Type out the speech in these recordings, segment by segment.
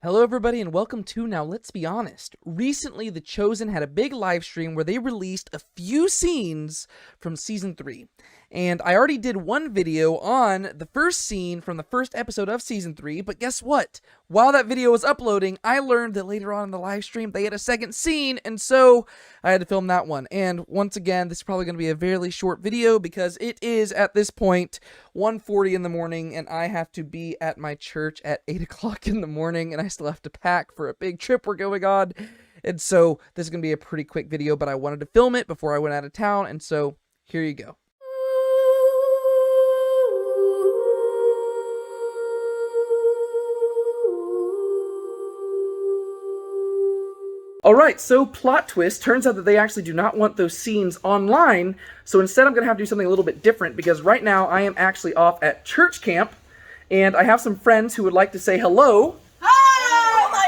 Hello everybody and welcome to Now Let's Be Honest. Recently, The Chosen had a big live stream where they released a few scenes from Season 3. And I already did one video on the first scene from the first episode of Season 3, but guess what? While that video was uploading, I learned that later on in the live stream they had a second scene, and so I had to film that one. And once again, this is probably going to be a fairly short video because it is, at this point, 1:40 in the morning, and I have to be at my church at 8 o'clock in the morning, and I still have to pack for a big trip we're going on. And so this is going to be a pretty quick video, but I wanted to film it before I went out of town, and so here you go. Alright, so plot twist, turns out that they actually do not want those scenes online, so instead I'm going to have to do something a little bit different, because right now I am actually off at church camp, and I have some friends who would like to say hello. Hi!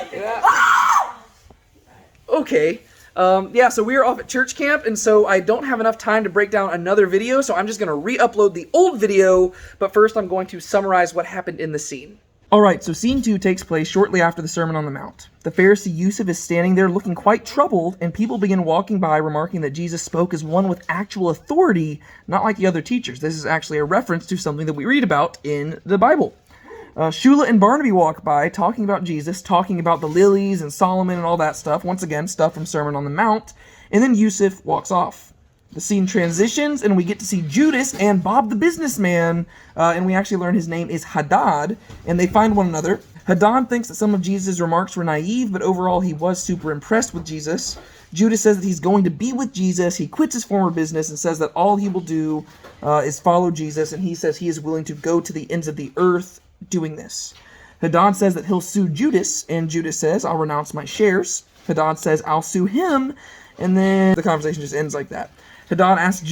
Okay, yeah, so we are off at church camp, and so I don't have enough time to break down another video, so I'm just going to re-upload the old video, but first I'm going to summarize what happened in the scene. Alright, so scene 2 takes place shortly after the Sermon on the Mount. The Pharisee Yusuf is standing there looking quite troubled, and people begin walking by remarking that Jesus spoke as one with actual authority, not like the other teachers. This is actually a reference to something that we read about in the Bible. Shula and Barnaby walk by, talking about Jesus, talking about the lilies and Solomon and all that stuff. Once again, stuff from Sermon on the Mount. And then Yusuf walks off. The scene transitions, and we get to see Judas and Bob the businessman, and we actually learn his name is Hadad, and they find one another. Hadad thinks that some of Jesus' remarks were naive, but overall he was super impressed with Jesus. Judas says that he's going to be with Jesus. He quits his former business and says that all he will do is follow Jesus, and he says he is willing to go to the ends of the earth doing this. Hadad says that he'll sue Judas, and Judas says, I'll renounce my shares. Hadad says, I'll sue him, and then the conversation just ends like that. Hadad asks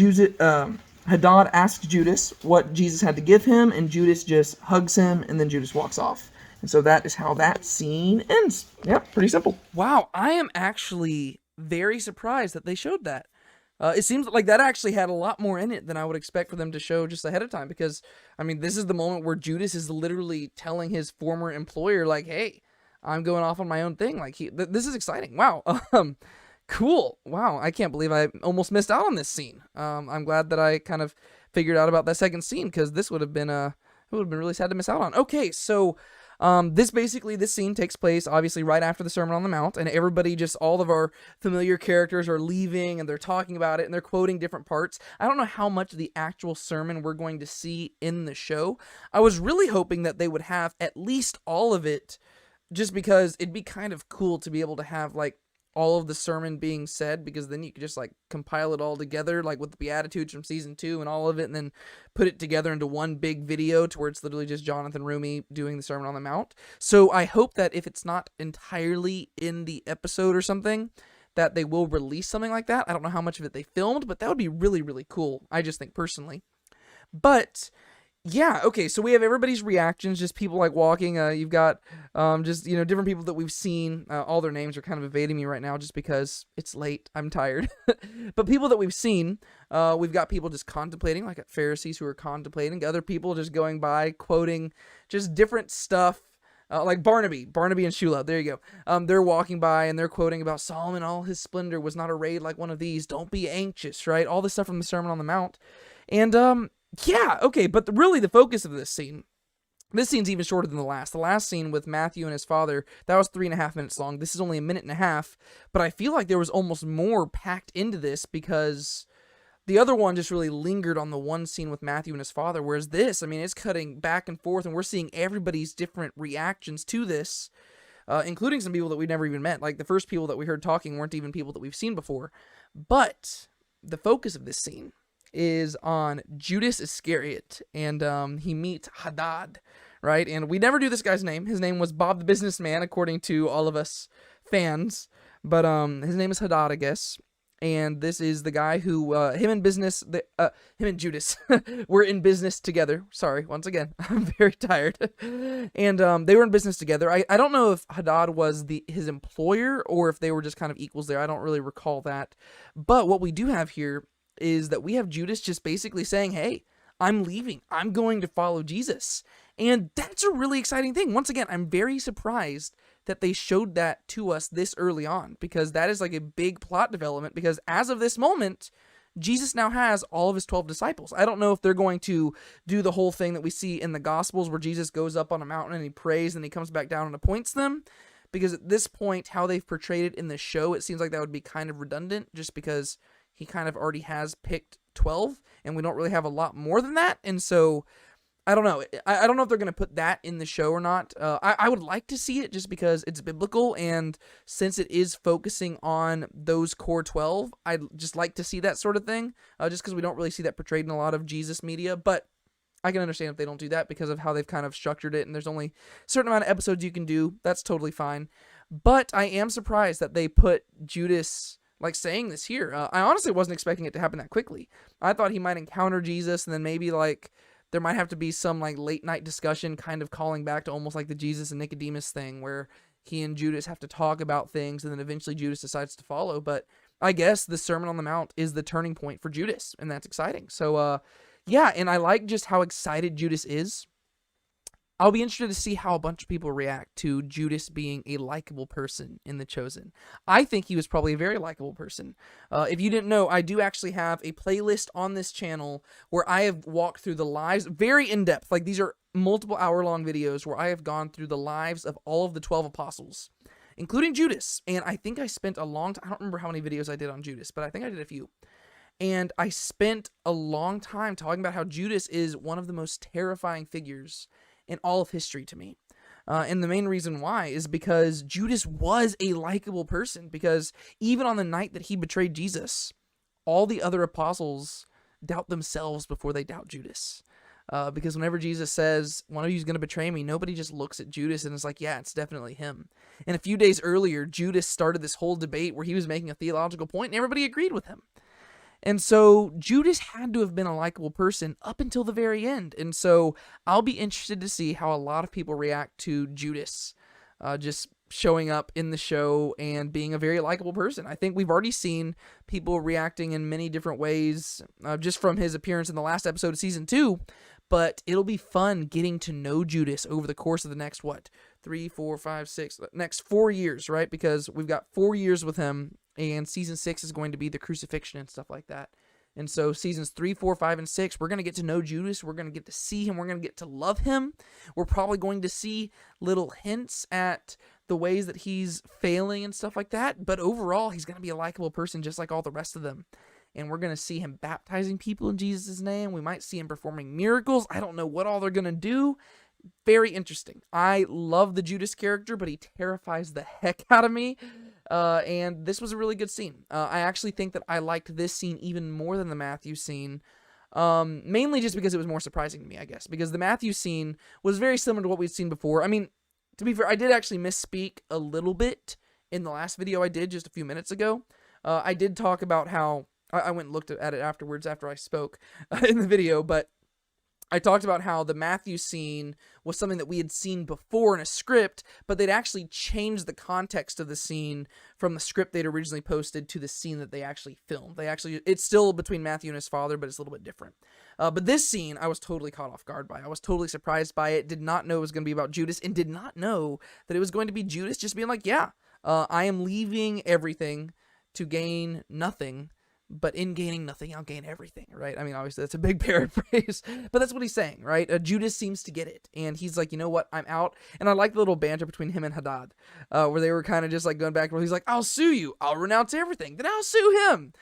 Judas what Jesus had to give him, and Judas just hugs him, and then Judas walks off. And so that is how that scene ends. Yeah, pretty simple. Wow, I am actually very surprised that they showed that. It seems like that actually had a lot more in it than I would expect for them to show just ahead of time, because, I mean, this is the moment where Judas is literally telling his former employer, like, hey, I'm going off on my own thing. Like, this is exciting. Wow. Cool. Wow, I can't believe I almost missed out on this scene. I'm glad that I kind of figured out about that second scene, because this would have been really sad to miss out on. Okay, so this scene takes place obviously right after the Sermon on the Mount, and everybody, all of our familiar characters are leaving, and they're talking about it, and they're quoting different parts. I don't know how much of the actual sermon we're going to see in the show. I was really hoping that they would have at least all of it, just because it'd be kind of cool to be able to have, like, all of the sermon being said, because then you could just, like, compile it all together, like with the Beatitudes from Season 2 and all of it, and then put it together into one big video to where it's literally just Jonathan Rumi doing the Sermon on the Mount. So I hope that if it's not entirely in the episode or something, that they will release something like that. I don't know how much of it they filmed, but that would be really, really cool, I just think, personally. But yeah, okay, so we have everybody's reactions, just people, like, walking. You've got just, you know, different people that we've seen. All their names are kind of evading me right now just because it's late. I'm tired. But people that we've seen, we've got people just contemplating, like Pharisees who are contemplating. Other people just going by, quoting just different stuff. Like Barnaby and Shula, there you go. They're walking by and they're quoting about Solomon, all his splendor was not arrayed like one of these. Don't be anxious, right? All this stuff from the Sermon on the Mount. And, yeah, okay, but really the focus of this scene's even shorter than the last. The last scene with Matthew and his father, that was 3.5 minutes long. This is only 1.5 minutes, but I feel like there was almost more packed into this, because the other one just really lingered on the one scene with Matthew and his father, whereas this, I mean, it's cutting back and forth, and we're seeing everybody's different reactions to this, including some people that we never even met. Like, the first people that we heard talking weren't even people that we've seen before. But the focus of this scene is on Judas Iscariot, and he meets Hadad, right? And we never knew this guy's name. His name was Bob the businessman, according to all of us fans, but his name is Hadad, I guess. And this is the guy who, him and Judas were in business together. Sorry, once again, I'm very tired. And they were in business together. I don't know if Hadad was his employer or if they were just kind of equals there. I don't really recall that. But what we do have here is that we have Judas just basically saying, hey, I'm leaving. I'm going to follow Jesus. And that's a really exciting thing. Once again, I'm very surprised that they showed that to us this early on, because that is like a big plot development, because as of this moment, Jesus now has all of his 12 disciples. I don't know if they're going to do the whole thing that we see in the Gospels where Jesus goes up on a mountain and he prays and he comes back down and appoints them, because at this point, how they've portrayed it in the show, it seems like that would be kind of redundant, just because he kind of already has picked 12 and we don't really have a lot more than that. And so I don't know. I don't know if they're going to put that in the show or not. I would like to see it just because it's biblical, and since it is focusing on those core 12, I'd just like to see that sort of thing, just because we don't really see that portrayed in a lot of Jesus media. But I can understand if they don't do that because of how they've kind of structured it, and there's only a certain amount of episodes you can do. That's totally fine. But I am surprised that they put Judas like saying this here. I honestly wasn't expecting it to happen that quickly. I thought he might encounter Jesus, and then maybe like there might have to be some like late night discussion kind of calling back to almost like the Jesus and Nicodemus thing where he and Judas have to talk about things and then eventually Judas decides to follow. But I guess the Sermon on the Mount is the turning point for Judas, and that's exciting. So yeah, and I like just how excited Judas is. I'll be interested to see how a bunch of people react to Judas being a likable person in The Chosen. I think he was probably a very likable person. If you didn't know, I do actually have a playlist on this channel where I have walked through the lives, very in-depth, like these are multiple hour-long videos where I have gone through the lives of all of the 12 apostles, including Judas. And I think I spent a long time, I don't remember how many videos I did on Judas, but I think I did a few. And I spent a long time talking about how Judas is one of the most terrifying figures in all of history to me. And the main reason why is because Judas was a likable person, because even on the night that he betrayed Jesus, all the other apostles doubt themselves before they doubt Judas. Because whenever Jesus says, one of you is going to betray me, nobody just looks at Judas and is like, yeah, it's definitely him. And a few days earlier, Judas started this whole debate where he was making a theological point and everybody agreed with him. And so Judas had to have been a likable person up until the very end. And so I'll be interested to see how a lot of people react to Judas just showing up in the show and being a very likable person. I think we've already seen people reacting in many different ways just from his appearance in the last episode of season 2. But it'll be fun getting to know Judas over the course of the next, 3, 4, 5, 6, next 4 years, right? Because we've got 4 years with him, and season 6 is going to be the crucifixion and stuff like that. And so seasons 3, 4, 5, and 6, we're going to get to know Judas. We're going to get to see him. We're going to get to love him. We're probably going to see little hints at the ways that he's failing and stuff like that. But overall, he's going to be a likable person just like all the rest of them. And we're going to see him baptizing people in Jesus' name. We might see him performing miracles. I don't know what all they're going to do. Very interesting. I love the Judas character, but he terrifies the heck out of me. And this was a really good scene. I actually think that I liked this scene even more than the Matthew scene. Mainly just because it was more surprising to me, I guess. Because the Matthew scene was very similar to what we'd seen before. I mean, to be fair, I did actually misspeak a little bit in the last video I did just a few minutes ago. I did talk about how I went and looked at it afterwards after I spoke in the video, but I talked about how the Matthew scene was something that we had seen before in a script, but they'd actually changed the context of the scene from the script they'd originally posted to the scene that they actually filmed. It's still between Matthew and his father, but it's a little bit different. But this scene, I was totally caught off guard by. I was totally surprised by it, did not know it was going to be about Judas, and did not know that it was going to be Judas just being like, yeah, I am leaving everything to gain nothing. But in gaining nothing, I'll gain everything, right? I mean, obviously, that's a big paraphrase, but that's what he's saying, right? Judas seems to get it, and he's like, you know what? I'm out. And I like the little banter between him and Hadad, where they were kind of just like going back and forth. He's like, I'll sue you. I'll renounce everything. Then I'll sue him.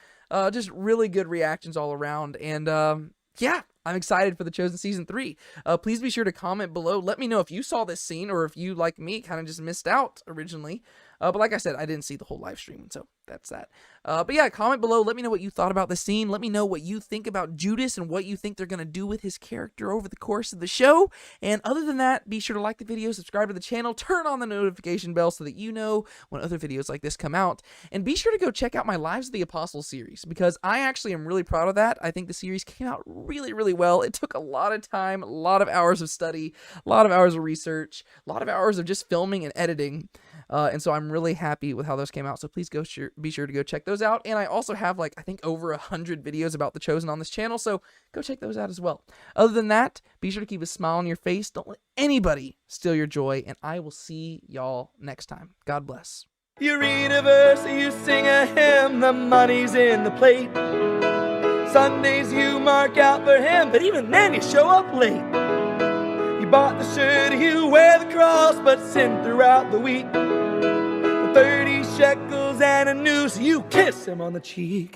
Just really good reactions all around. And yeah, I'm excited for The Chosen Season 3. Please be sure to comment below. Let me know if you saw this scene or if you, like me, kind of just missed out originally. But like I said, I didn't see the whole live stream, so that's that. But yeah, comment below. Let me know what you thought about the scene. Let me know what you think about Judas and what you think they're going to do with his character over the course of the show. And other than that, be sure to like the video, subscribe to the channel, turn on the notification bell so that you know when other videos like this come out. And be sure to go check out my Lives of the Apostles series, because I actually am really proud of that. I think the series came out really, really well. It took a lot of time, a lot of hours of study, a lot of hours of research, a lot of hours of just filming and editing. And so I'm really happy with how those came out. So please be sure to go check those out. And I also have I think over 100 videos about The Chosen on this channel. So go check those out as well. Other than that, be sure to keep a smile on your face. Don't let anybody steal your joy. And I will see y'all next time. God bless. You read a verse, you sing a hymn, the money's in the plate. Sundays you mark out for him, but even then you show up late. You bought the shirt, you wear the cross, but sin throughout the week. For 30 shekels and a noose, you kiss him on the cheek.